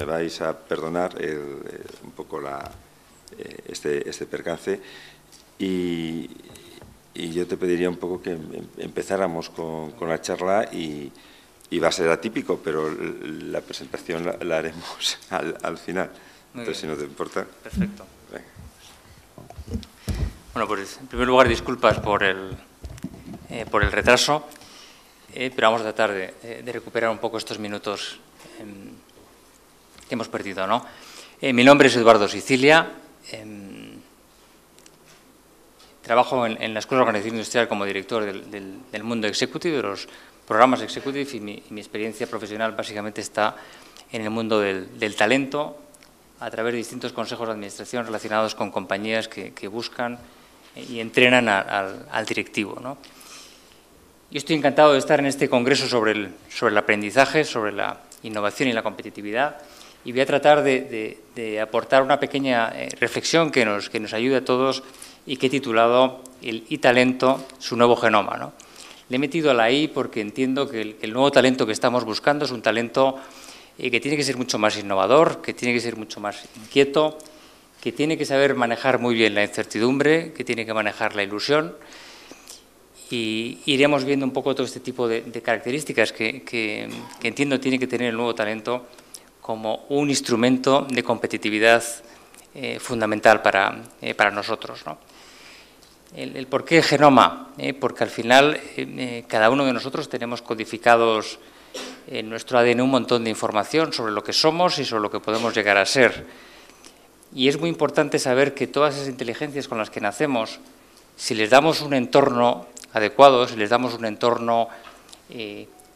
me vais a perdonar un poco este percance y yo te pediría un poco que empezáramos con la charla y va a ser atípico, pero la presentación la haremos al final. Entonces, si no te importa. Perfecto. Bueno, pues en primer lugar, disculpas por el retraso, pero vamos a tratar de recuperar un poco estos minutos que hemos perdido, ¿no? Mi nombre es Eduardo Sicilia. Trabajo en la Escuela de Organización Industrial como director del mundo executive, de los programas executive, y mi experiencia profesional básicamente está en el mundo del talento, a través de distintos consejos de administración relacionados con compañías que buscan y entrenan al directivo, ¿no? Yo estoy encantado de estar en este congreso sobre el aprendizaje, sobre la innovación y la competitividad, y voy a tratar de aportar una pequeña reflexión que nos ayude a todos y que he titulado el I-Talento, su nuevo genoma, ¿no? Le he metido la I porque entiendo que el nuevo talento que estamos buscando es un talento que tiene que ser mucho más innovador, que tiene que ser mucho más inquieto, que tiene que saber manejar muy bien la incertidumbre, que tiene que manejar la ilusión, y iremos viendo un poco todo este tipo de características que entiendo tiene que tener el nuevo talento como un instrumento de competitividad fundamental para nosotros, ¿no? El por qué genoma, porque al final cada uno de nosotros tenemos codificados en nuestro ADN un montón de información sobre lo que somos y sobre lo que podemos llegar a ser. Y es muy importante saber que todas esas inteligencias con las que nacemos, si les damos un entorno adecuado, si les damos un entorno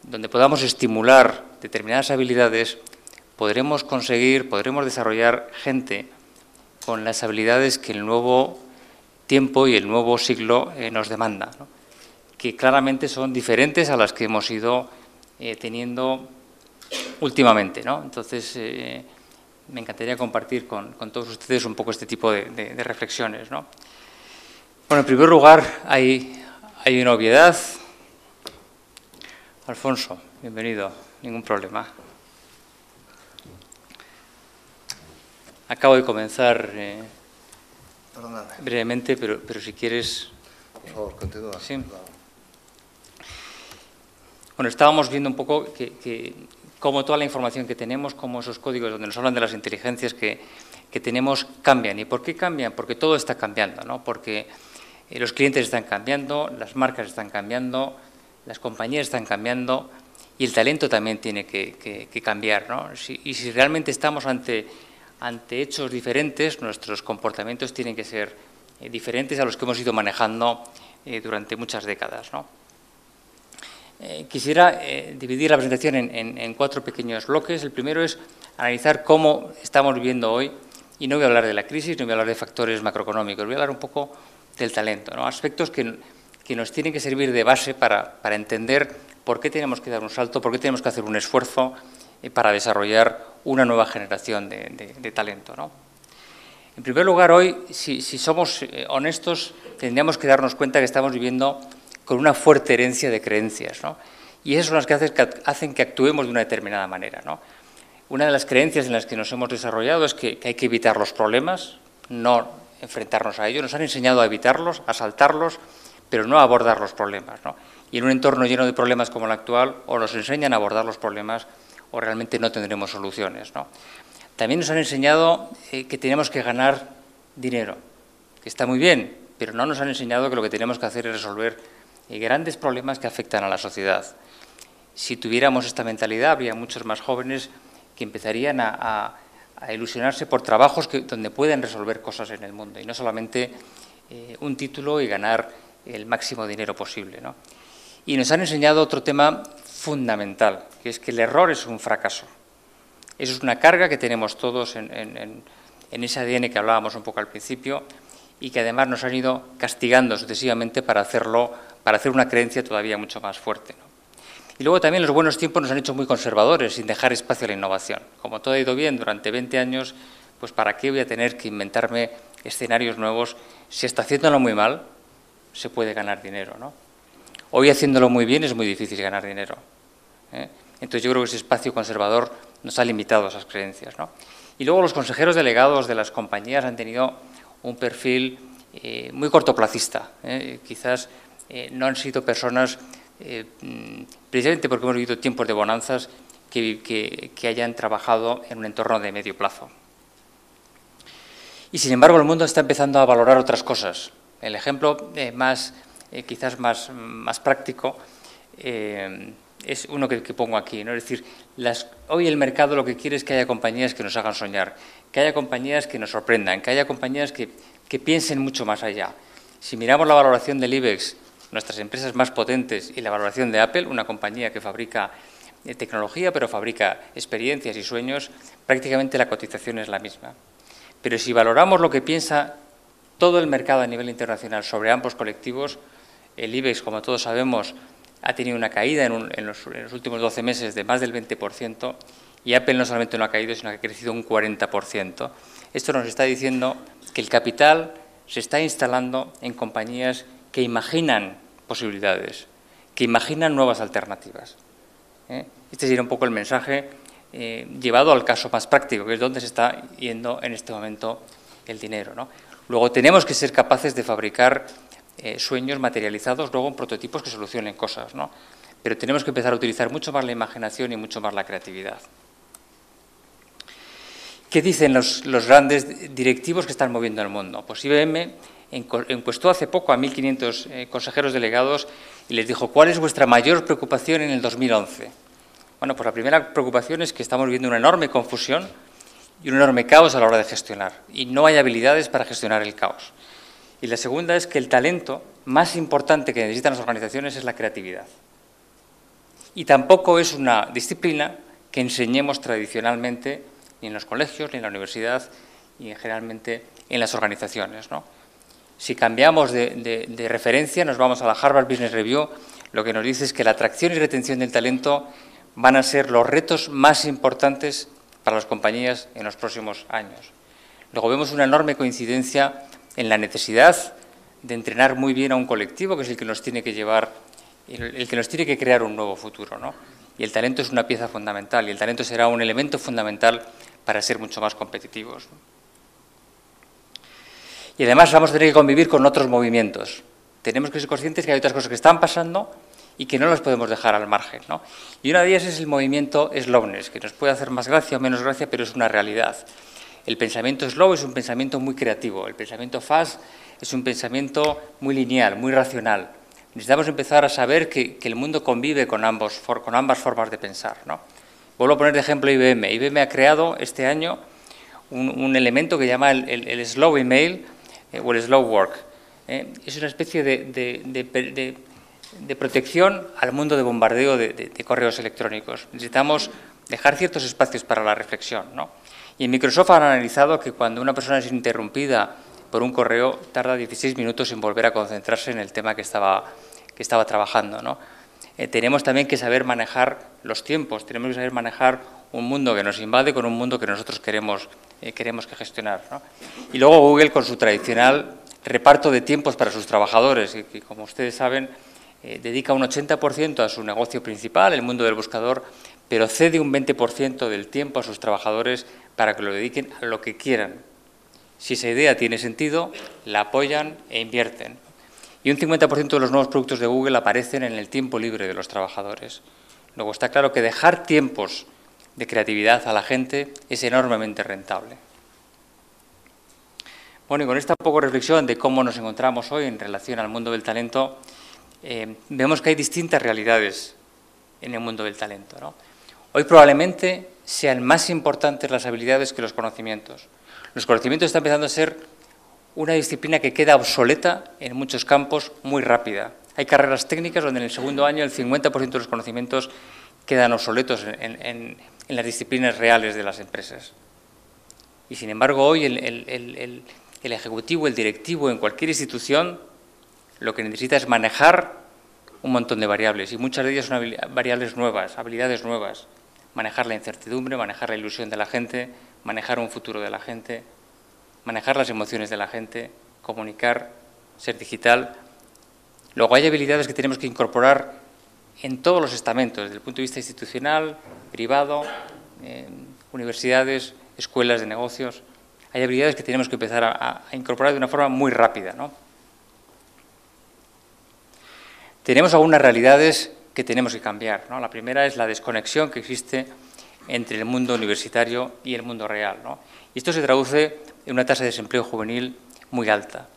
donde podamos estimular determinadas habilidades, podremos desarrollar gente con las habilidades que el nuevo tiempo y el nuevo siglo nos demanda, ¿no? Que claramente son diferentes a las que hemos ido teniendo últimamente, ¿no? Entonces, me encantaría compartir con todos ustedes un poco este tipo de reflexiones, ¿no? Bueno, en primer lugar, hay una obviedad. Alfonso, bienvenido, ningún problema. Acabo de comenzar brevemente, pero si quieres... Por favor, continúa. Sí. Bueno, estábamos viendo un poco que cómo toda la información que tenemos, cómo esos códigos donde nos hablan de las inteligencias que tenemos cambian. ¿Y por qué cambian? Porque todo está cambiando, ¿no? Porque los clientes están cambiando, las marcas están cambiando, las compañías están cambiando y el talento también tiene que cambiar, ¿no? Y si realmente estamos ante hechos diferentes, nuestros comportamientos tienen que ser diferentes a los que hemos ido manejando durante muchas décadas, ¿no? Quisiera dividir la presentación en 4 pequeños bloques. El primero es analizar cómo estamos viviendo hoy, y no voy a hablar de la crisis, no voy a hablar de factores macroeconómicos, voy a hablar un poco del talento, ¿no? Aspectos que nos tienen que servir de base para entender por qué tenemos que dar un salto, por qué tenemos que hacer un esfuerzo para desarrollar una nueva generación de talento, ¿no? En primer lugar, hoy, si somos honestos, tendríamos que darnos cuenta que estamos viviendo con una fuerte herencia de creencias, ¿no? Y esas son las que hacen que actuemos de una determinada manera, ¿no? Una de las creencias en las que nos hemos desarrollado es que hay que evitar los problemas, no enfrentarnos a ellos. Nos han enseñado a evitarlos, a saltarlos, pero no a abordar los problemas, ¿no? Y en un entorno lleno de problemas como el actual, o nos enseñan a abordar los problemas o realmente no tendremos soluciones, ¿no? También nos han enseñado que tenemos que ganar dinero, que está muy bien, pero no nos han enseñado que lo que tenemos que hacer es resolver grandes problemas que afectan a la sociedad. Si tuviéramos esta mentalidad, habría muchos más jóvenes que empezarían a ilusionarse por trabajos donde pueden resolver cosas en el mundo y no solamente un título y ganar el máximo dinero posible, ¿no? Y nos han enseñado otro tema fundamental, que es que el error es un fracaso. Eso es una carga que tenemos todos en ese ADN que hablábamos un poco al principio y que además nos han ido castigando sucesivamente para hacer una creencia todavía mucho más fuerte, ¿no? Y luego también los buenos tiempos nos han hecho muy conservadores, sin dejar espacio a la innovación. Como todo ha ido bien durante 20 años, pues ¿para qué voy a tener que inventarme escenarios nuevos? Si está haciéndolo muy mal, se puede ganar dinero, ¿no? Hoy haciéndolo muy bien es muy difícil ganar dinero, ¿eh? Entonces yo creo que ese espacio conservador nos ha limitado esas creencias, ¿no? Y luego los consejeros delegados de las compañías han tenido un perfil muy cortoplacista. Quizás no han sido personas, precisamente porque hemos vivido tiempos de bonanzas, que hayan trabajado en un entorno de medio plazo. Y sin embargo el mundo está empezando a valorar otras cosas. El ejemplo quizás más práctico es uno que pongo aquí, ¿no? Es decir, hoy el mercado lo que quiere es que haya compañías que nos hagan soñar, que haya compañías que nos sorprendan, que haya compañías que piensen mucho más allá. Si miramos la valoración del IBEX, nuestras empresas más potentes, y la valoración de Apple, una compañía que fabrica tecnología, pero fabrica experiencias y sueños, prácticamente la cotización es la misma. Pero si valoramos lo que piensa todo el mercado a nivel internacional sobre ambos colectivos, el IBEX, como todos sabemos, ha tenido una caída en los últimos 12 meses de más del 20%, y Apple no solamente no ha caído, sino que ha crecido un 40%. Esto nos está diciendo que el capital se está instalando en compañías que imaginan posibilidades, que imaginan nuevas alternativas. Este sería un poco el mensaje llevado al caso más práctico, que es donde se está yendo en este momento el dinero, ¿no? Luego tenemos que ser capaces de fabricar sueños materializados luego en prototipos que solucionen cosas, ¿no? Pero tenemos que empezar a utilizar mucho más la imaginación y mucho más la creatividad. ¿Qué dicen los grandes directivos que están moviendo el mundo? Pues IBM encuestó hace poco a 1.500 consejeros delegados y les dijo: ¿cuál es vuestra mayor preocupación en el 2011? Bueno, pues la primera preocupación es que estamos viviendo una enorme confusión y un enorme caos a la hora de gestionar, y no hay habilidades para gestionar el caos. Y la segunda es que el talento más importante que necesitan las organizaciones es la creatividad. Y tampoco es una disciplina que enseñemos tradicionalmente ni en los colegios, ni en la universidad, ni generalmente en las organizaciones, ¿no? Si cambiamos de referencia, nos vamos a la Harvard Business Review, lo que nos dice es que la atracción y retención del talento van a ser los retos más importantes para las compañías en los próximos años. Luego vemos una enorme coincidencia en la necesidad de entrenar muy bien a un colectivo, que es el que nos tiene que llevar, el que nos tiene que crear un nuevo futuro, ¿no? Y el talento es una pieza fundamental, y el talento será un elemento fundamental para ser mucho más competitivos. Y además vamos a tener que convivir con otros movimientos. Tenemos que ser conscientes que hay otras cosas que están pasando y que no las podemos dejar al margen, ¿no? Y una de ellas es el movimiento slowness, que nos puede hacer más gracia o menos gracia, pero es una realidad. El pensamiento slow es un pensamiento muy creativo, el pensamiento fast es un pensamiento muy lineal, muy racional. Necesitamos empezar a saber que el mundo convive con ambas formas de pensar, ¿no? Vuelvo a poner de ejemplo IBM. IBM ha creado este año un elemento que llama el slow email o el slow work. Es una especie de protección al mundo de bombardeo de correos electrónicos. Necesitamos dejar ciertos espacios para la reflexión, ¿no? Y en Microsoft han analizado que cuando una persona es interrumpida por un correo, tarda 16 minutos en volver a concentrarse en el tema que estaba trabajando, ¿no? Tenemos también que saber manejar los tiempos, tenemos que saber manejar un mundo que nos invade con un mundo que nosotros queremos que gestionar, ¿no? Y luego Google, con su tradicional reparto de tiempos para sus trabajadores, que como ustedes saben, dedica un 80% a su negocio principal, el mundo del buscador, pero cede un 20% del tiempo a sus trabajadores para que lo dediquen a lo que quieran. Si esa idea tiene sentido, la apoyan e invierten. Y un 50% de los nuevos productos de Google aparecen en el tiempo libre de los trabajadores. Luego está claro que dejar tiempos de creatividad a la gente es enormemente rentable. Bueno, y con esta poco reflexión de cómo nos encontramos hoy en relación al mundo del talento, vemos que hay distintas realidades en el mundo del talento, ¿no? Hoy probablemente sean más importantes las habilidades que los conocimientos. Los conocimientos están empezando a ser una disciplina que queda obsoleta en muchos campos muy rápida. Hay carreras técnicas donde en el segundo año el 50% de los conocimientos quedan obsoletos en las disciplinas reales de las empresas. Y sin embargo hoy el ejecutivo, el directivo en cualquier institución lo que necesita es manejar un montón de variables, y muchas de ellas son variables nuevas, habilidades nuevas. Manejar la incertidumbre, manejar la ilusión de la gente, manejar un futuro de la gente, manejar las emociones de la gente, comunicar, ser digital. Luego hay habilidades que tenemos que incorporar en todos los estamentos, desde el punto de vista institucional, privado, universidades, escuelas de negocios. Hay habilidades que tenemos que empezar a incorporar de una forma muy rápida, ¿no? Tenemos algunas realidades que tenemos que cambiar, ¿no? La primera es la desconexión que existe entre el mundo universitario y el mundo real, ¿no? Y esto se traduce en una tasa de desempleo juvenil muy alta.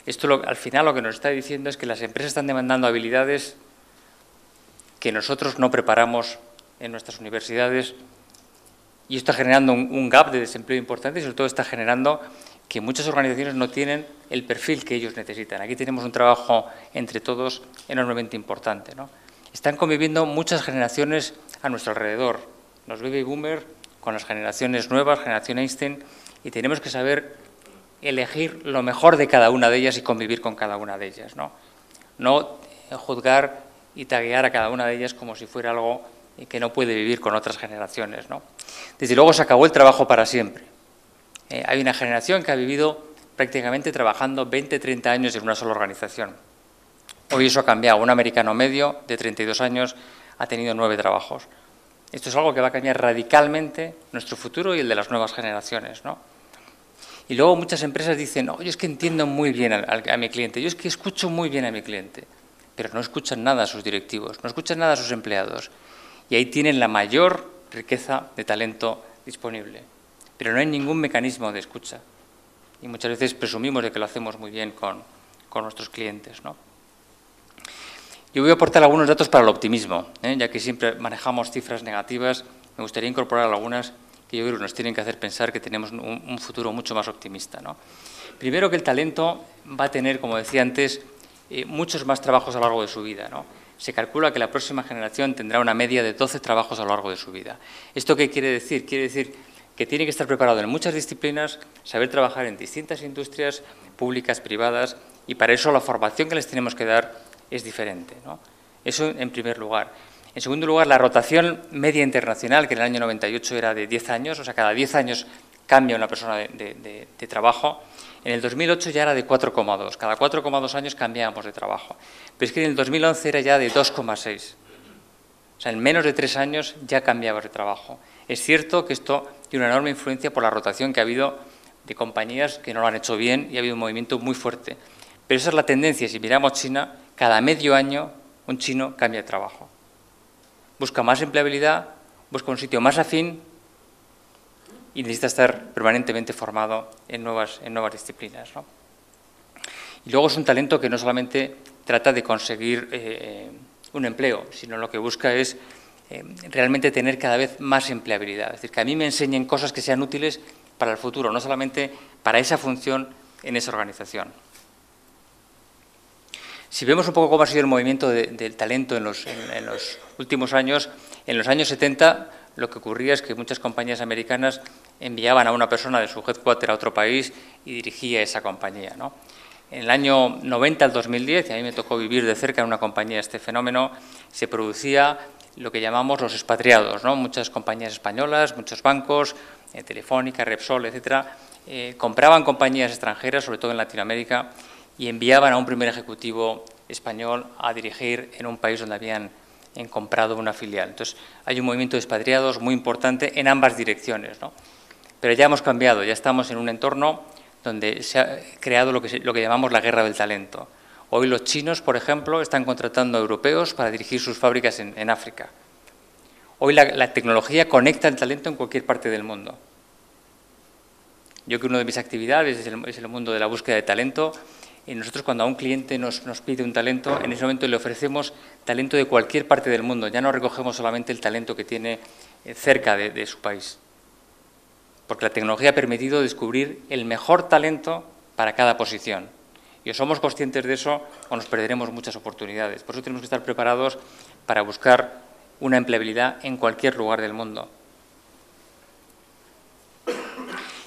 Esto al final lo que nos está diciendo es que las empresas están demandando habilidades que nosotros no preparamos en nuestras universidades, y esto está generando un gap de desempleo importante, y sobre todo está generando que muchas organizaciones no tienen el perfil que ellos necesitan. Aquí tenemos un trabajo entre todos enormemente importante, ¿no? Están conviviendo muchas generaciones a nuestro alrededor, los baby boomers con las generaciones nuevas, generación Einstein, y tenemos que saber elegir lo mejor de cada una de ellas y convivir con cada una de ellas, ¿no? No juzgar y taguear a cada una de ellas como si fuera algo que no puede vivir con otras generaciones, ¿no? Desde luego se acabó el trabajo para siempre. Hay una generación que ha vivido prácticamente trabajando 20, 30 años en una sola organización. Hoy eso ha cambiado. Un americano medio de 32 años ha tenido 9 trabajos. Esto es algo que va a cambiar radicalmente nuestro futuro y el de las nuevas generaciones, ¿no? Y luego muchas empresas dicen, yo es que entiendo muy bien a mi cliente, yo es que escucho muy bien a mi cliente, pero no escuchan nada a sus directivos, no escuchan nada a sus empleados. Y ahí tienen la mayor riqueza de talento disponible. Pero no hay ningún mecanismo de escucha. Y muchas veces presumimos de que lo hacemos muy bien con nuestros clientes, ¿no? Yo voy a aportar algunos datos para el optimismo, ya que siempre manejamos cifras negativas. Me gustaría incorporar algunas que yo creo que nos tienen que hacer pensar que tenemos un futuro mucho más optimista, ¿no? Primero, que el talento va a tener, como decía antes, muchos más trabajos a lo largo de su vida, ¿no? Se calcula que la próxima generación tendrá una media de 12 trabajos a lo largo de su vida. ¿Esto qué quiere decir? Quiere decir que tiene que estar preparado en muchas disciplinas, saber trabajar en distintas industrias públicas, privadas, y para eso la formación que les tenemos que dar es diferente, ¿no? Eso en primer lugar. En segundo lugar, la rotación media internacional, que en el año 98 era de 10 años, o sea, cada 10 años cambia una persona de trabajo. En el 2008 ya era de 4,2, cada 4,2 años cambiábamos de trabajo. Pero es que en el 2011 era ya de 2,6. O sea, en menos de 3 años ya cambiabas de trabajo. Es cierto que esto tiene una enorme influencia por la rotación que ha habido de compañías que no lo han hecho bien y ha habido un movimiento muy fuerte. Pero esa es la tendencia. Si miramos China, cada medio año un chino cambia de trabajo. Busca más empleabilidad, busca un sitio más afín y necesita estar permanentemente formado en nuevas disciplinas, ¿no? Y luego es un talento que no solamente trata de conseguir un empleo, sino lo que busca es realmente tener cada vez más empleabilidad. Es decir, que a mí me enseñen cosas que sean útiles para el futuro, no solamente para esa función en esa organización. Si vemos un poco cómo ha sido el movimiento del talento en los últimos años, en los años 70 lo que ocurría es que muchas compañías americanas enviaban a una persona de su headquarter a otro país y dirigía esa compañía, ¿no? En el año 90 al 2010, y a mí me tocó vivir de cerca en una compañía este fenómeno, se producía lo que llamamos los expatriados, ¿no? Muchas compañías españolas, muchos bancos, Telefónica, Repsol, etcétera, compraban compañías extranjeras, sobre todo en Latinoamérica, y enviaban a un primer ejecutivo español a dirigir en un país donde habían comprado una filial. Entonces, hay un movimiento de expatriados muy importante en ambas direcciones, ¿no? Pero ya hemos cambiado, ya estamos en un entorno donde se ha creado lo que llamamos la guerra del talento. Hoy los chinos, por ejemplo, están contratando a europeos para dirigir sus fábricas en África. Hoy la tecnología conecta el talento en cualquier parte del mundo. Yo que una de mis actividades es el mundo de la búsqueda de talento, y nosotros cuando a un cliente nos pide un talento, en ese momento le ofrecemos talento de cualquier parte del mundo, ya no recogemos solamente el talento que tiene cerca de su país. Porque la tecnología ha permitido descubrir el mejor talento para cada posición. Y o somos conscientes de eso o nos perderemos muchas oportunidades. Por eso tenemos que estar preparados para buscar una empleabilidad en cualquier lugar del mundo.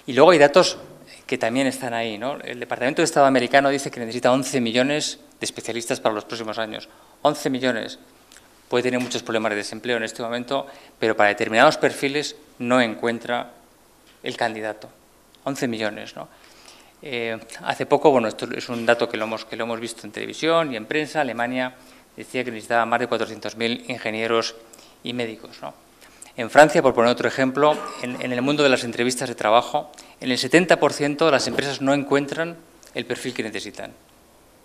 Y luego hay datos que también están ahí, ¿no? El Departamento de Estado americano dice que necesita 11 millones de especialistas para los próximos años. 11 millones. Puede tener muchos problemas de desempleo en este momento, pero para determinados perfiles no encuentra el candidato. 11 millones, ¿no? Hace poco, bueno, esto es un dato que lo hemos visto en televisión y en prensa, Alemania decía que necesitaba más de 400.000 ingenieros y médicos, ¿no? En Francia, por poner otro ejemplo, en el mundo de las entrevistas de trabajo, en el 70% las empresas no encuentran el perfil que necesitan.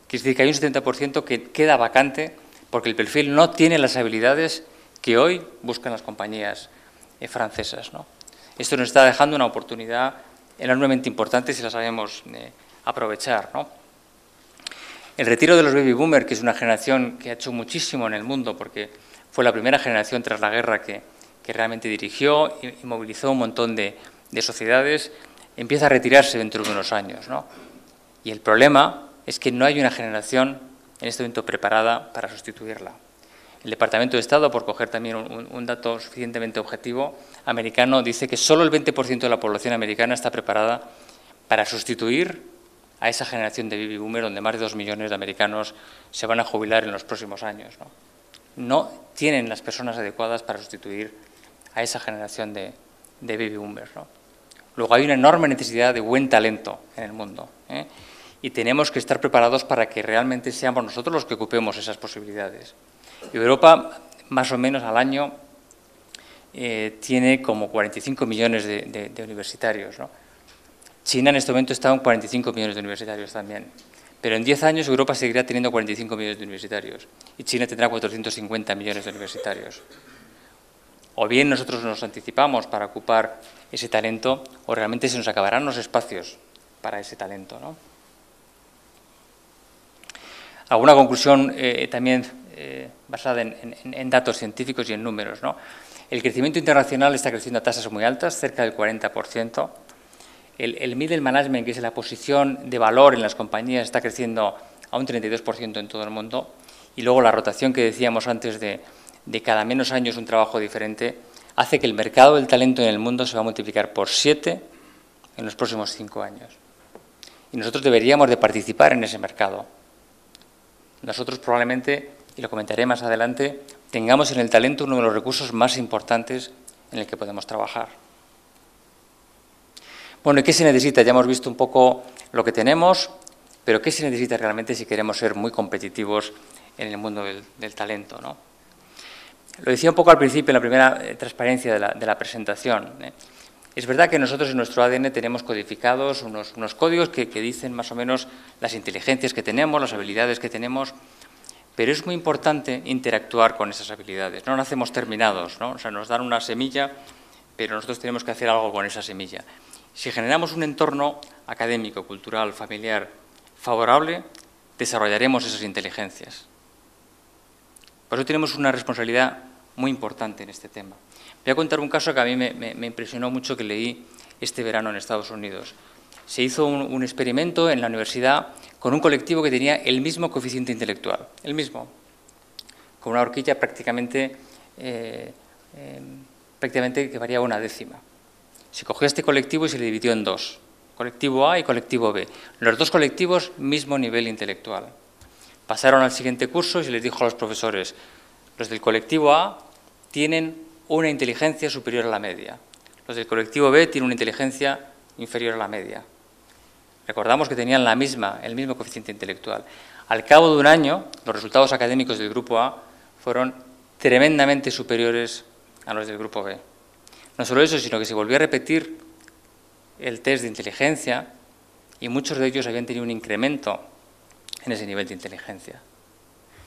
Quiere decir que hay un 70% que queda vacante porque el perfil no tiene las habilidades que hoy buscan las compañías francesas, ¿no? Esto nos está dejando una oportunidad enormemente importante si la sabemos aprovechar, ¿no? El retiro de los baby boomers, que es una generación que ha hecho muchísimo en el mundo porque fue la primera generación tras la guerra que realmente dirigió y movilizó un montón de sociedades, empieza a retirarse dentro de unos años, ¿no? Y el problema es que no hay una generación en este momento preparada para sustituirla. El Departamento de Estado, por coger también un dato suficientemente objetivo, americano, dice que solo el 20% de la población americana está preparada para sustituir a esa generación de baby boomer, donde más de 2 millones de americanos se van a jubilar en los próximos años, ¿no? No tienen las personas adecuadas para sustituir a esa generación de baby boomers, ¿no? Luego hay una enorme necesidad de buen talento en el mundo, ¿eh? Y tenemos que estar preparados para que realmente seamos nosotros los que ocupemos esas posibilidades. Europa, más o menos al año, tiene como 45 millones de universitarios, ¿no? China en este momento está en 45 millones de universitarios también. Pero en 10 años Europa seguirá teniendo 45 millones de universitarios y China tendrá 450 millones de universitarios. O bien nosotros nos anticipamos para ocupar ese talento o realmente se nos acabarán los espacios para ese talento, ¿no? Alguna conclusión también basada en datos científicos y en números, ¿no? El crecimiento internacional está creciendo a tasas muy altas, cerca del 40%. El middle management, que es la posición de valor en las compañías, está creciendo a un 32% en todo el mundo. Y luego la rotación que decíamos antes de cada menos años un trabajo diferente, hace que el mercado del talento en el mundo se va a multiplicar por 7 en los próximos 5 años. Y nosotros deberíamos de participar en ese mercado. Nosotros probablemente, y lo comentaré más adelante, tengamos en el talento uno de los recursos más importantes en el que podemos trabajar. Bueno, ¿y qué se necesita? Ya hemos visto un poco lo que tenemos, pero ¿qué se necesita realmente si queremos ser muy competitivos en el mundo del talento, ¿no? Lo decía un poco al principio, en la primera transparencia de la presentación, ¿eh? Es verdad que nosotros en nuestro ADN tenemos codificados unos códigos que dicen más o menos las inteligencias que tenemos, las habilidades que tenemos, pero es muy importante interactuar con esas habilidades. No nacemos terminados, ¿no? O sea, nos dan una semilla, pero nosotros tenemos que hacer algo con esa semilla. Si generamos un entorno académico, cultural, familiar favorable, desarrollaremos esas inteligencias. Por eso tenemos una responsabilidad muy importante en este tema. Voy a contar un caso que a mí me impresionó mucho, que leí este verano en Estados Unidos. Se hizo un experimento en la universidad con un colectivo que tenía el mismo coeficiente intelectual, el mismo, con una horquilla prácticamente que variaba una décima. Se cogió este colectivo y se le dividió en dos, colectivo A y colectivo B. Los dos colectivos, mismo nivel intelectual. Pasaron al siguiente curso y se les dijo a los profesores: los del colectivo A tienen una inteligencia superior a la media, los del colectivo B tienen una inteligencia inferior a la media. Recordamos que tenían el mismo coeficiente intelectual. Al cabo de un año, los resultados académicos del grupo A fueron tremendamente superiores a los del grupo B. No solo eso, sino que se volvió a repetir el test de inteligencia y muchos de ellos habían tenido un incremento en ese nivel de inteligencia.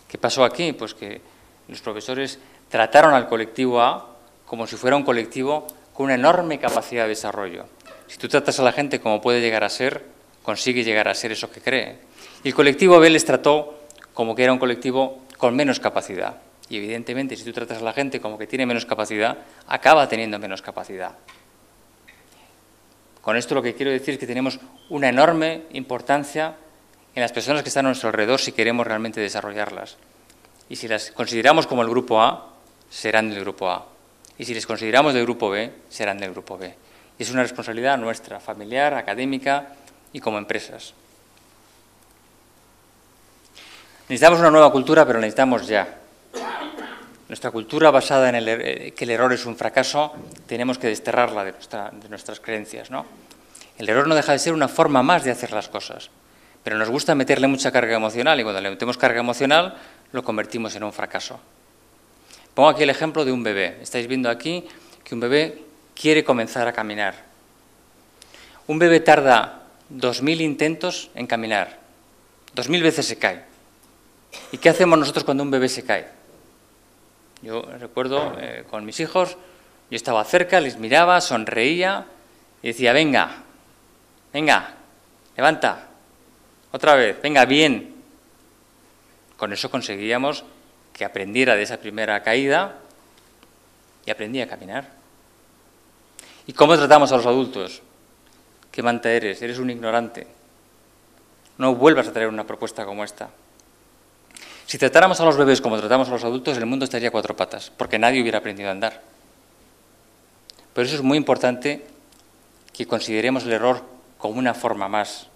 ¿Qué pasó aquí? Pues que los profesores trataron al colectivo A como si fuera un colectivo con una enorme capacidad de desarrollo. Si tú tratas a la gente como puede llegar a ser, consigue llegar a ser eso que cree. Y el colectivo B les trató como que era un colectivo con menos capacidad. Y evidentemente, si tú tratas a la gente como que tiene menos capacidad, acaba teniendo menos capacidad. Con esto lo que quiero decir es que tenemos una enorme importancia en las personas que están a nuestro alrededor si queremos realmente desarrollarlas. Y si las consideramos como el grupo A, serán del grupo A. Y si les consideramos del grupo B, serán del grupo B. Y es una responsabilidad nuestra, familiar, académica y como empresas. Necesitamos una nueva cultura, pero la necesitamos ya. Nuestra cultura basada en que el error es un fracaso, tenemos que desterrarla de nuestras creencias, ¿no? El error no deja de ser una forma más de hacer las cosas, pero nos gusta meterle mucha carga emocional y cuando le metemos carga emocional lo convertimos en un fracaso. Pongo aquí el ejemplo de un bebé. Estáis viendo aquí que un bebé quiere comenzar a caminar. Un bebé tarda 2000 intentos en caminar, 2000 veces se cae. ¿Y qué hacemos nosotros cuando un bebé se cae? Yo recuerdo con mis hijos, yo estaba cerca, les miraba, sonreía y decía, venga, venga, levanta, otra vez, venga, bien. Con eso conseguíamos que aprendiera de esa primera caída y aprendía a caminar. ¿Y cómo tratamos a los adultos? ¿Qué manta eres? Eres un ignorante. No vuelvas a traer una propuesta como esta. Si tratáramos a los bebés como tratamos a los adultos, el mundo estaría a cuatro patas, porque nadie hubiera aprendido a andar. Por eso es muy importante que consideremos el error como una forma más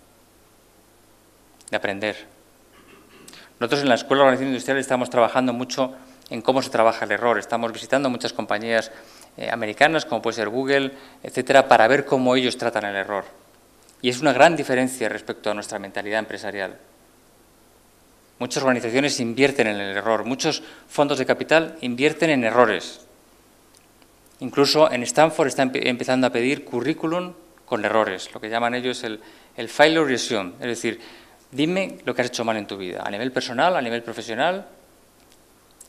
de aprender. Nosotros en la Escuela de Organización Industrial estamos trabajando mucho en cómo se trabaja el error. Estamos visitando muchas compañías americanas, como puede ser Google, etcétera, para ver cómo ellos tratan el error. Y es una gran diferencia respecto a nuestra mentalidad empresarial. Muchas organizaciones invierten en el error, muchos fondos de capital invierten en errores. Incluso en Stanford están empezando a pedir currículum con errores, lo que llaman ellos el failure resume, es decir, dime lo que has hecho mal en tu vida, a nivel personal, a nivel profesional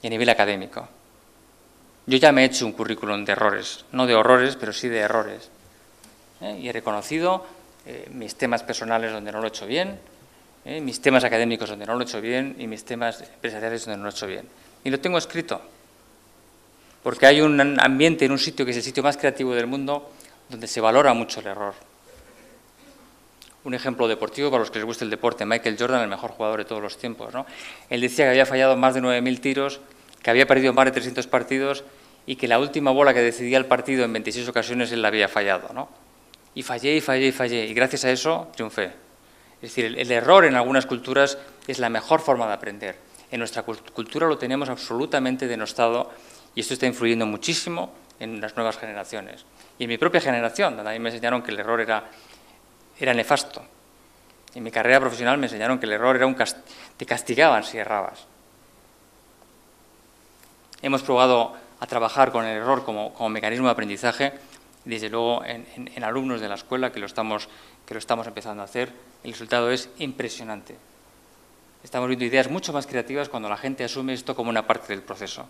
y a nivel académico. Yo ya me he hecho un currículum de errores, no de horrores, pero sí de errores. Y he reconocido mis temas personales donde no lo he hecho bien, mis temas académicos donde no lo he hecho bien y mis temas empresariales donde no lo he hecho bien. Y lo tengo escrito, porque hay un ambiente en un sitio que es el sitio más creativo del mundo donde se valora mucho el error. Un ejemplo deportivo para los que les guste el deporte, Michael Jordan, el mejor jugador de todos los tiempos, ¿no? Él decía que había fallado más de 9000 tiros, que había perdido más de 300 partidos y que la última bola que decidía el partido en 26 ocasiones él la había fallado, ¿no? Y fallé, y fallé, y fallé, y gracias a eso triunfé. Es decir, el error en algunas culturas es la mejor forma de aprender. En nuestra cultura lo tenemos absolutamente denostado y esto está influyendo muchísimo en las nuevas generaciones. Y en mi propia generación, donde a mí me enseñaron que el error era nefasto. En mi carrera profesional me enseñaron que el error era te castigaban si errabas. Hemos probado a trabajar con el error como mecanismo de aprendizaje, desde luego en alumnos de la escuela que lo estamos empezando a hacer. El resultado es impresionante. Estamos viendo ideas mucho más creativas cuando la gente asume esto como una parte del proceso.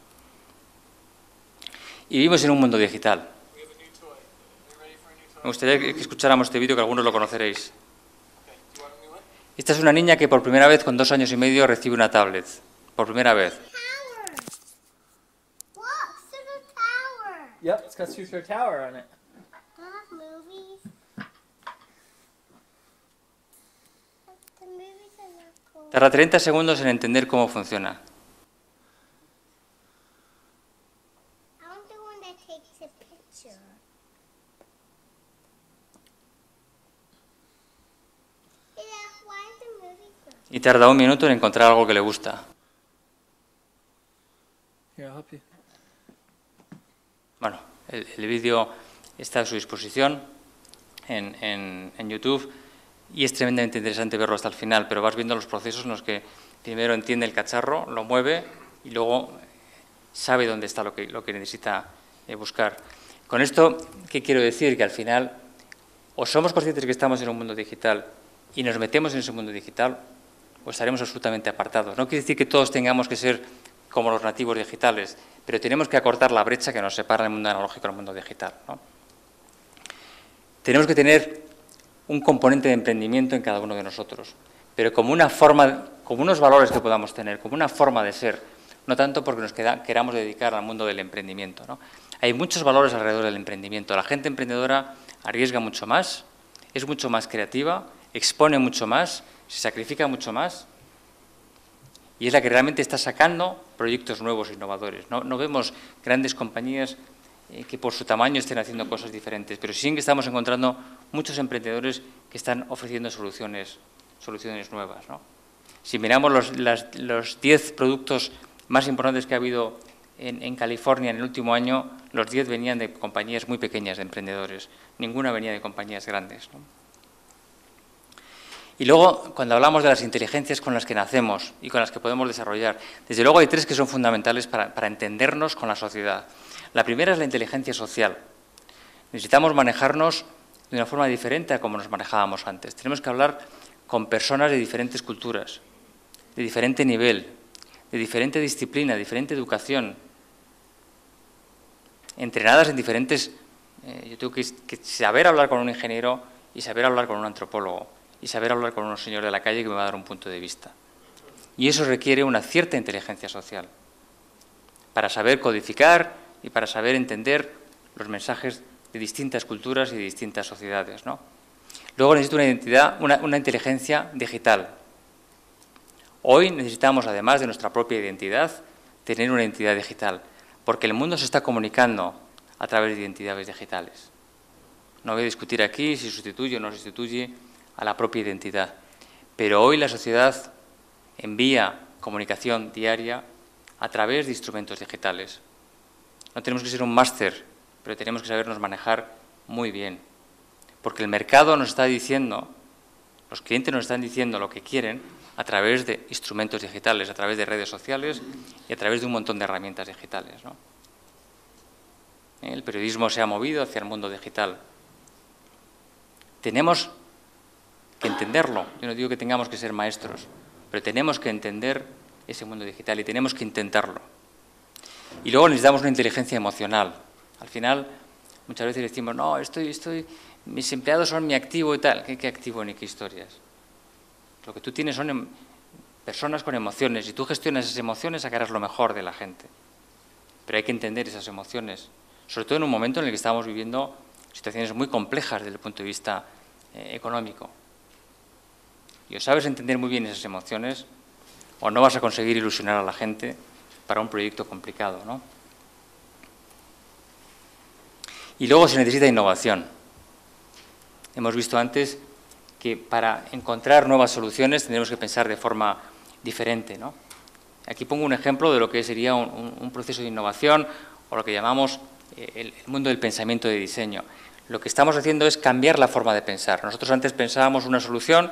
Y vivimos en un mundo digital. Me gustaría que escucháramos este vídeo, que algunos lo conoceréis. Esta es una niña que por primera vez, con 2 años y medio, recibe una tablet. Por primera vez. Yep, it's got Super Tower on it. Movies. The movies are not cool. Tarda 30 segundos en entender cómo funciona. I want the one that takes a picture. Why is the movie so? Y tarda 1 minuto en encontrar algo que le gusta. Here, I'll help you. Bueno, el vídeo está a su disposición en YouTube y es tremendamente interesante verlo hasta el final, pero vas viendo los procesos en los que primero entiende el cacharro, lo mueve y luego sabe dónde está lo que necesita buscar. Con esto, ¿qué quiero decir? Que al final o somos conscientes de que estamos en un mundo digital y nos metemos en ese mundo digital o estaremos absolutamente apartados. No quiere decir que todos tengamos que ser como los nativos digitales, pero tenemos que acortar la brecha que nos separa del mundo analógico del mundo digital, ¿no? Tenemos que tener un componente de emprendimiento en cada uno de nosotros, pero como una forma, como unos valores que podamos tener, como una forma de ser, no tanto porque nos queramos dedicar al mundo del emprendimiento, ¿no? Hay muchos valores alrededor del emprendimiento. La gente emprendedora arriesga mucho más, es mucho más creativa, expone mucho más, se sacrifica mucho más, y es la que realmente está sacando proyectos nuevos e innovadores. No vemos grandes compañías que por su tamaño estén haciendo cosas diferentes, pero sí que estamos encontrando muchos emprendedores que están ofreciendo soluciones nuevas, ¿no? Si miramos los 10 productos más importantes que ha habido en California en el último año, los 10 venían de compañías muy pequeñas, de emprendedores. Ninguna venía de compañías grandes, ¿no? Y luego, cuando hablamos de las inteligencias con las que nacemos y con las que podemos desarrollar, desde luego hay tres que son fundamentales para entendernos con la sociedad. La primera es la inteligencia social. Necesitamos manejarnos de una forma diferente a como nos manejábamos antes. Tenemos que hablar con personas de diferentes culturas, de diferente nivel, de diferente disciplina, de diferente educación, entrenadas en diferentes... yo tengo que saber hablar con un ingeniero y saber hablar con un antropólogo y saber hablar con un señor de la calle que me va a dar un punto de vista. Y eso requiere una cierta inteligencia social para saber codificar y para saber entender los mensajes de distintas culturas y de distintas sociedades, ¿no? Luego necesito una identidad, una inteligencia digital. Hoy necesitamos, además de nuestra propia identidad, tener una identidad digital, porque el mundo se está comunicando a través de identidades digitales. No voy a discutir aquí si sustituye o no sustituye a la propia identidad, pero hoy la sociedad envía comunicación diaria a través de instrumentos digitales. No tenemos que ser un máster, pero tenemos que sabernos manejar muy bien, porque el mercado nos está diciendo, los clientes nos están diciendo lo que quieren a través de instrumentos digitales, a través de redes sociales y a través de un montón de herramientas digitales, ¿no? El periodismo se ha movido hacia el mundo digital. Tenemos que entenderlo. Yo no digo que tengamos que ser maestros, pero tenemos que entender ese mundo digital y tenemos que intentarlo. Y luego necesitamos una inteligencia emocional. Al final, muchas veces decimos, no, mis empleados son mi activo y tal. ¿Qué activo ni qué historias? Lo que tú tienes son personas con emociones. Si tú gestionas esas emociones, sacarás lo mejor de la gente. Pero hay que entender esas emociones, sobre todo en un momento en el que estamos viviendo situaciones muy complejas desde el punto de vista económico. Y o sabes entender muy bien esas emociones o no vas a conseguir ilusionar a la gente para un proyecto complicado, ¿no? Y luego se necesita innovación. Hemos visto antes que para encontrar nuevas soluciones tendremos que pensar de forma diferente, ¿no? Aquí pongo un ejemplo de lo que sería un proceso de innovación o lo que llamamos el mundo del pensamiento de diseño. Lo que estamos haciendo es cambiar la forma de pensar. Nosotros antes pensábamos una solución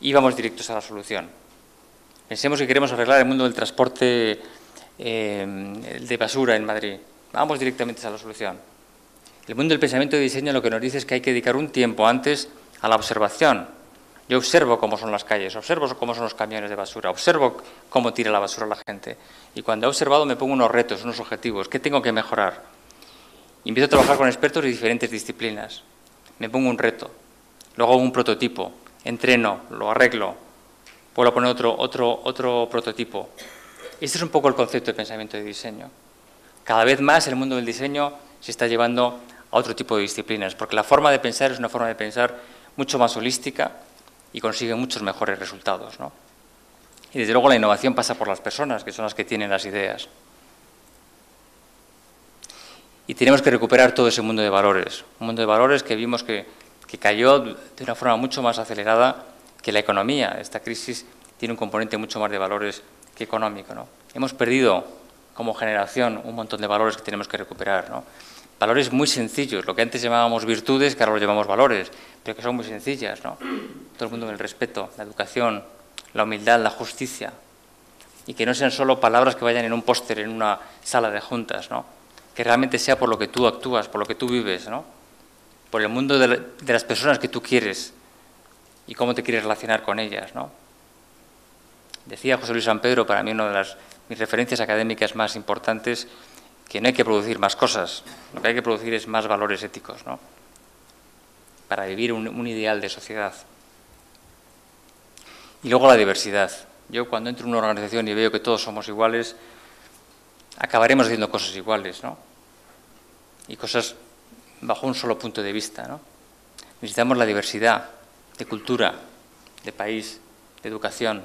y íbamos directos a la solución. Pensemos que queremos arreglar el mundo del transporte de basura en Madrid. Vamos directamente a la solución. El mundo del pensamiento de diseño lo que nos dice es que hay que dedicar un tiempo antes a la observación. Yo observo cómo son las calles, observo cómo son los camiones de basura, observo cómo tira la basura la gente. Y cuando he observado me pongo unos retos, unos objetivos. ¿Qué tengo que mejorar? Y empiezo a trabajar con expertos de diferentes disciplinas. Me pongo un reto, luego hago un prototipo, entreno, lo arreglo, vuelvo a poner otro prototipo. Este es un poco el concepto de pensamiento de diseño. Cada vez más el mundo del diseño se está llevando a otro tipo de disciplinas, porque la forma de pensar es una forma de pensar mucho más holística y consigue muchos mejores resultados, ¿no? Y desde luego la innovación pasa por las personas, que son las que tienen las ideas. Y tenemos que recuperar todo ese mundo de valores, un mundo de valores que vimos que cayó de una forma mucho más acelerada que la economía. Esta crisis tiene un componente mucho más de valores que económico, ¿no? Hemos perdido como generación un montón de valores que tenemos que recuperar, ¿no? Valores muy sencillos, lo que antes llamábamos virtudes, que ahora lo llamamos valores, pero que son muy sencillas, ¿no? Todo el mundo del respeto, la educación, la humildad, la justicia, y que no sean solo palabras que vayan en un póster en una sala de juntas, ¿no? Que realmente sea por lo que tú actúas, por lo que tú vives, ¿no? Por el mundo de las personas que tú quieres y cómo te quieres relacionar con ellas, ¿no? Decía José Luis San Pedro, para mí una de mis referencias académicas más importantes, que no hay que producir más cosas, lo que hay que producir es más valores éticos, ¿no? Para vivir un ideal de sociedad. Y luego la diversidad. Yo cuando entro en una organización y veo que todos somos iguales, acabaremos haciendo cosas iguales, ¿no? Y cosas bajo un solo punto de vista, ¿no? Necesitamos la diversidad de cultura, de país, de educación.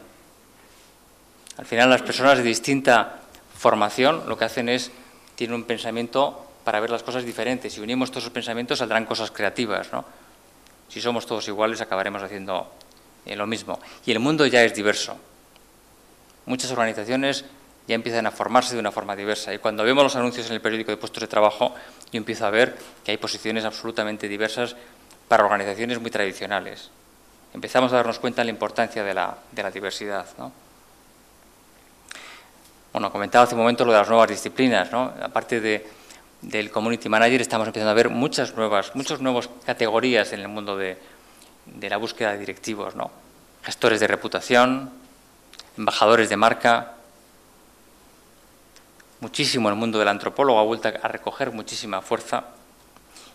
Al final las personas de distinta formación lo que hacen es, tienen un pensamiento para ver las cosas diferentes. Si unimos todos esos pensamientos saldrán cosas creativas, ¿no? Si somos todos iguales acabaremos haciendo lo mismo. Y el mundo ya es diverso. Muchas organizaciones ya empiezan a formarse de una forma diversa. Y cuando vemos los anuncios en el periódico de puestos de trabajo, yo empiezo a ver que hay posiciones absolutamente diversas para organizaciones muy tradicionales. empezamos a darnos cuenta de la importancia de la diversidad, ¿no? Bueno, comentaba hace un momento lo de las nuevas disciplinas, ¿no? Aparte del Community Manager, estamos empezando a ver muchas nuevas categorías en el mundo de la búsqueda de directivos, ¿no? Gestores de reputación, embajadores de marca. Muchísimo el mundo del antropólogo ha vuelto a recoger muchísima fuerza.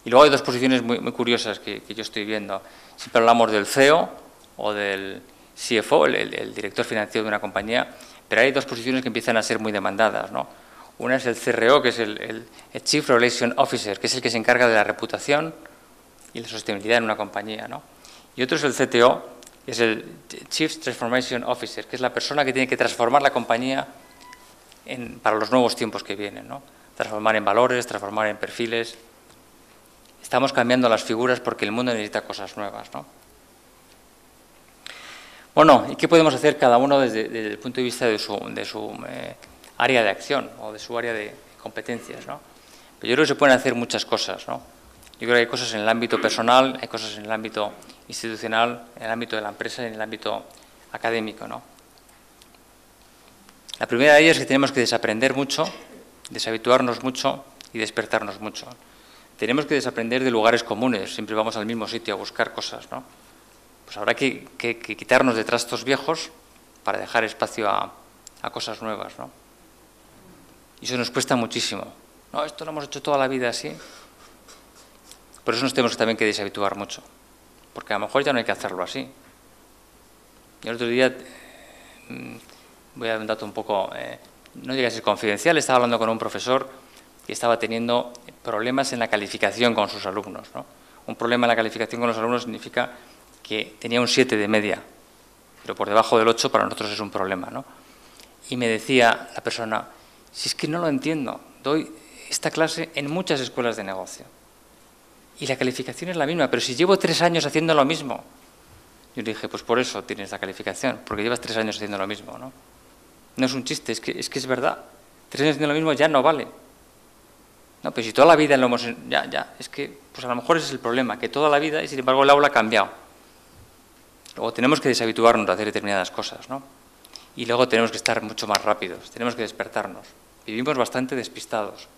Y luego hay dos posiciones muy curiosas que yo estoy viendo. Siempre hablamos del CEO o del CFO, el director financiero de una compañía, pero hay dos posiciones que empiezan a ser muy demandadas, ¿no? Una es el CRO, que es el Chief Relation Officer, que es el que se encarga de la reputación y la sostenibilidad en una compañía, ¿no? Y otro es el CTO, que es el Chief Transformation Officer, que es la persona que tiene que transformar la compañía para los nuevos tiempos que vienen, ¿no? Transformar en valores, transformar en perfiles. Estamos cambiando las figuras porque el mundo necesita cosas nuevas, ¿no? Bueno, ¿y qué podemos hacer cada uno desde el punto de vista de su área de acción o de su área de competencias, ¿no? Pero yo creo que se pueden hacer muchas cosas, ¿no? Yo creo que hay cosas en el ámbito personal, hay cosas en el ámbito institucional, en el ámbito de la empresa y en el ámbito académico, ¿no? La primera de ellas es que tenemos que desaprender mucho, deshabituarnos mucho y despertarnos mucho. Tenemos que desaprender de lugares comunes, siempre vamos al mismo sitio a buscar cosas, ¿no? Pues habrá que quitarnos de trastos viejos para dejar espacio a cosas nuevas, ¿no? Y eso nos cuesta muchísimo. No, esto lo hemos hecho toda la vida así. Por eso nos tenemos también que deshabituar mucho, porque a lo mejor ya no hay que hacerlo así. Yo el otro día, voy a dar un dato un poco, no llega a ser confidencial, estaba hablando con un profesor y estaba teniendo problemas en la calificación con sus alumnos, ¿no? Un problema en la calificación con los alumnos significa que tenía un 7 de media, pero por debajo del 8 para nosotros es un problema, ¿no? Y me decía la persona, si es que no lo entiendo, doy esta clase en muchas escuelas de negocio y la calificación es la misma, pero si llevo 3 años haciendo lo mismo. Yo le dije, pues por eso tienes la calificación, porque llevas 3 años haciendo lo mismo, ¿no? No es un chiste, es que es verdad. 3 años haciendo lo mismo ya no vale. No, pero si toda la vida lo hemos... Ya, es que pues a lo mejor ese es el problema, que toda la vida, y sin embargo el aula ha cambiado. Luego tenemos que deshabituarnos a hacer determinadas cosas, ¿no? Y luego tenemos que estar mucho más rápidos, tenemos que despertarnos. Vivimos bastante despistados.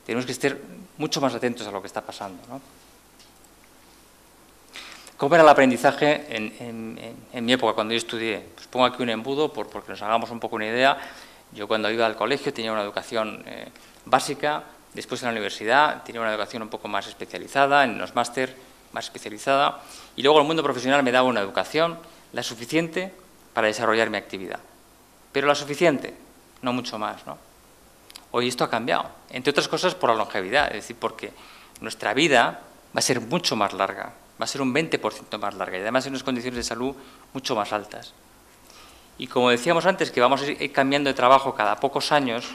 Tenemos que estar mucho más atentos a lo que está pasando, ¿no? ¿Cómo era el aprendizaje en mi época, cuando yo estudié? Pues pongo aquí un embudo porque nos hagamos un poco una idea. Yo cuando iba al colegio tenía una educación básica, después en la universidad tenía una educación un poco más especializada, en los máster más especializada, y luego el mundo profesional me daba una educación la suficiente para desarrollar mi actividad. Pero la suficiente, no mucho más, ¿no? Hoy esto ha cambiado, entre otras cosas por la longevidad, es decir, porque nuestra vida va a ser mucho más larga, va a ser un 20% más larga y además en unas condiciones de salud mucho más altas. Y como decíamos antes, que vamos a ir cambiando de trabajo cada pocos años,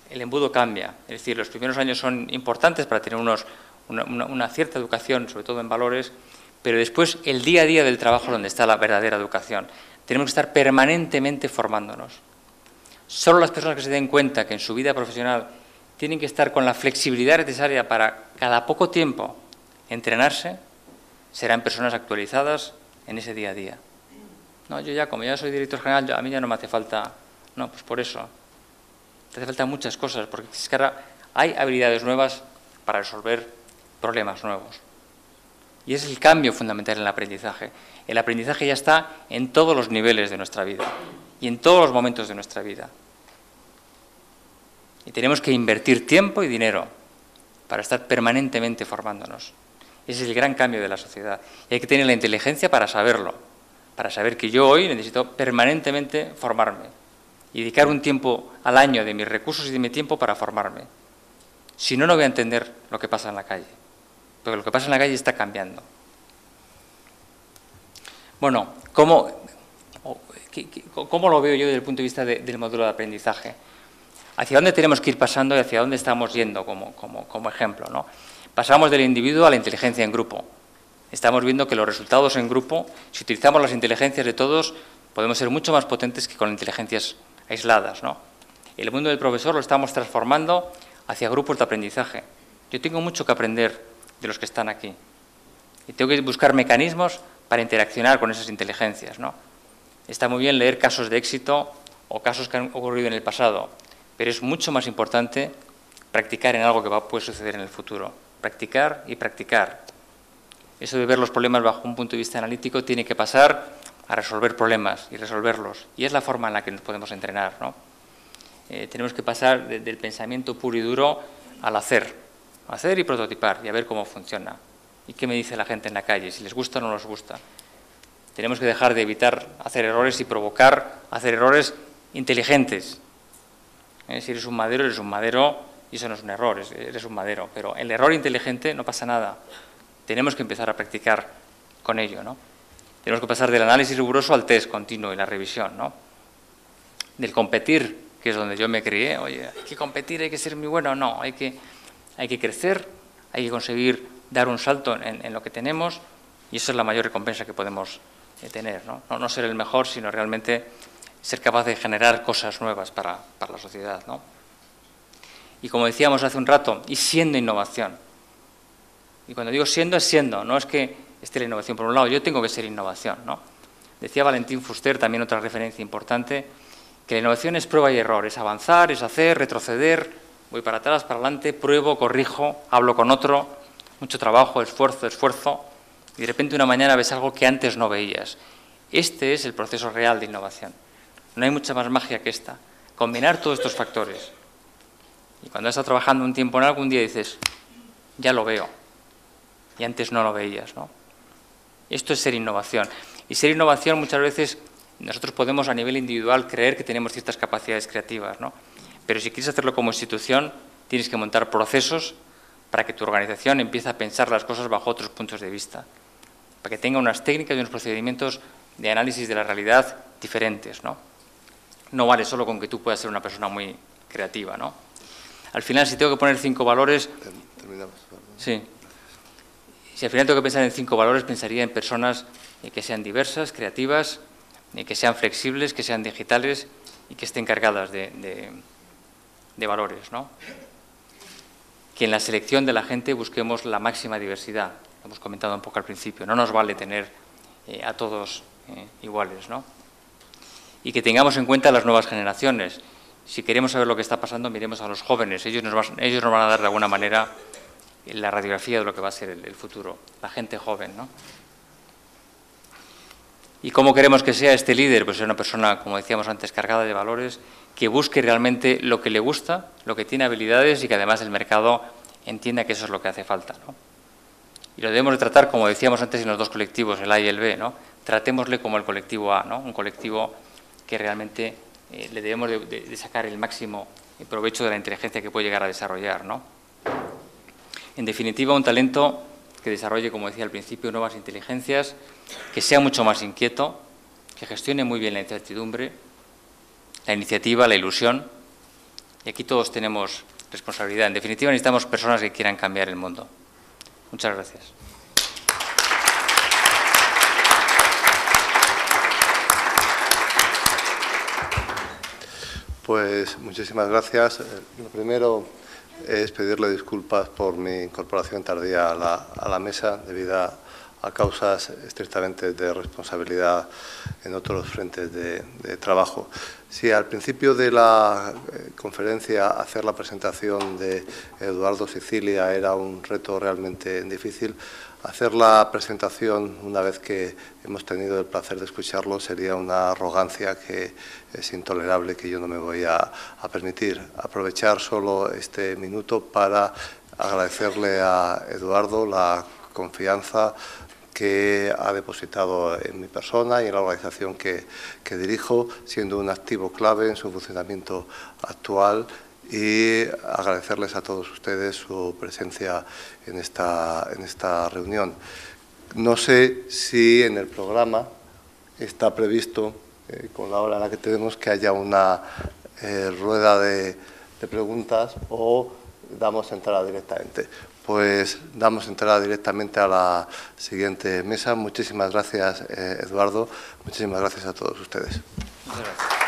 el embudo cambia. Es decir, los primeros años son importantes para tener una cierta educación, sobre todo en valores, pero después el día a día del trabajo es donde está la verdadera educación. Tenemos que estar permanentemente formándonos. Solo las personas que se den cuenta que en su vida profesional tienen que estar con la flexibilidad necesaria para cada poco tiempo entrenarse, serán personas actualizadas en ese día a día. No, yo ya, como ya soy director general, a mí ya no me hace falta... No, pues por eso. Te hace falta muchas cosas, porque es que ahora hay habilidades nuevas para resolver problemas nuevos. Y ese es el cambio fundamental en el aprendizaje. El aprendizaje ya está en todos los niveles de nuestra vida y en todos los momentos de nuestra vida. Y tenemos que invertir tiempo y dinero para estar permanentemente formándonos. Ese es el gran cambio de la sociedad. Y hay que tener la inteligencia para saberlo, para saber que yo hoy necesito permanentemente formarme y dedicar un tiempo al año de mis recursos y de mi tiempo para formarme. Si no, no voy a entender lo que pasa en la calle, porque lo que pasa en la calle está cambiando. Bueno, ¿cómo lo veo yo desde el punto de vista del modelo de aprendizaje? ¿Hacia dónde tenemos que ir pasando y hacia dónde estamos yendo como ejemplo, ¿no? Pasamos del individuo a la inteligencia en grupo. Estamos viendo que los resultados en grupo, si utilizamos las inteligencias de todos, podemos ser mucho más potentes que con inteligencias aisladas, ¿no? El mundo del profesor lo estamos transformando hacia grupos de aprendizaje. Yo tengo mucho que aprender de los que están aquí. Y tengo que buscar mecanismos para interaccionar con esas inteligencias, ¿no? Está muy bien leer casos de éxito o casos que han ocurrido en el pasado, pero es mucho más importante practicar en algo que puede suceder en el futuro. Practicar y practicar. Eso de ver los problemas bajo un punto de vista analítico tiene que pasar a resolver problemas y resolverlos. Y es la forma en la que nos podemos entrenar, ¿no? Tenemos que pasar del pensamiento puro y duro al hacer y prototipar y a ver cómo funciona. ¿Y qué me dice la gente en la calle? Si les gusta o no les gusta. Tenemos que dejar de evitar hacer errores y provocar hacer errores inteligentes. Si eres un madero y eso no es un error, eres un madero. Pero el error inteligente no pasa nada. Tenemos que empezar a practicar con ello, ¿no? Tenemos que pasar del análisis riguroso al test continuo y la revisión, ¿no? Del competir, que es donde yo me crié. Oye, hay que competir, hay que ser muy bueno. No, hay que crecer, hay que conseguir dar un salto en lo que tenemos y esa es la mayor recompensa que podemos tener, ¿no? No ser el mejor, sino realmente ser capaz de generar cosas nuevas para la sociedad, ¿no? Y como decíamos hace un rato, y siendo innovación. Y cuando digo siendo, es siendo, no es que esté la innovación por un lado, yo tengo que ser innovación, ¿no? Decía Valentín Fuster, también otra referencia importante, que la innovación es prueba y error, es avanzar, es hacer, retroceder, voy para atrás, para adelante, pruebo, corrijo, hablo con otro, mucho trabajo, esfuerzo, y de repente una mañana ves algo que antes no veías. Este es el proceso real de innovación. No hay mucha más magia que esta. Combinar todos estos factores. Y cuando estás trabajando un tiempo en algo, un día dices, ya lo veo. Y antes no lo veías, ¿no? Esto es ser innovación. Y ser innovación muchas veces nosotros podemos a nivel individual creer que tenemos ciertas capacidades creativas, ¿no? Pero si quieres hacerlo como institución, tienes que montar procesos para que tu organización empiece a pensar las cosas bajo otros puntos de vista, para que tenga unas técnicas y unos procedimientos de análisis de la realidad diferentes, ¿no? No vale solo con que tú puedas ser una persona muy creativa, ¿no? Al final, si tengo que poner 5 valores... Terminamos. Sí. Si al final tengo que pensar en 5 valores, pensaría en personas que sean diversas, creativas, que sean flexibles, que sean digitales y que estén cargadas de valores, ¿no? Que en la selección de la gente busquemos la máxima diversidad. Lo hemos comentado un poco al principio. No nos vale tener a todos iguales, ¿no? Y que tengamos en cuenta las nuevas generaciones. Si queremos saber lo que está pasando, miremos a los jóvenes. Ellos nos van a dar de alguna manera la radiografía de lo que va a ser el futuro. La gente joven, ¿no? ¿Y cómo queremos que sea este líder? Pues ser una persona, como decíamos antes, cargada de valores, que busque realmente lo que le gusta, lo que tiene habilidades y que además el mercado entienda que eso es lo que hace falta, ¿no? Y lo debemos de tratar, como decíamos antes, en los dos colectivos, el A y el B, ¿no? Tratémosle como el colectivo A, ¿no? Un colectivo que realmente le debemos de sacar el máximo provecho de la inteligencia que puede llegar a desarrollar, ¿no? En definitiva, un talento que desarrolle, como decía al principio, nuevas inteligencias, que sea mucho más inquieto, que gestione muy bien la incertidumbre, la iniciativa, la ilusión. Y aquí todos tenemos responsabilidad. En definitiva, necesitamos personas que quieran cambiar el mundo. Muchas gracias. Pues muchísimas gracias. Lo primero es pedirle disculpas por mi incorporación tardía a la mesa debido a causas estrictamente de responsabilidad en otros frentes de trabajo. Si al principio de la conferencia hacer la presentación de Eduardo Sicilia era un reto realmente difícil, hacer la presentación una vez que hemos tenido el placer de escucharlo sería una arrogancia que es intolerable, que yo no me voy a permitir. Aprovechar solo este minuto para agradecerle a Eduardo la confianza que ha depositado en mi persona y en la organización que dirijo, siendo un activo clave en su funcionamiento actual, y agradecerles a todos ustedes su presencia en esta reunión. No sé si en el programa está previsto, con la hora en la que tenemos, que haya una rueda de preguntas o damos entrada directamente. Pues damos entrada directamente a la siguiente mesa. Muchísimas gracias, Eduardo. Muchísimas gracias a todos ustedes. Muchas gracias.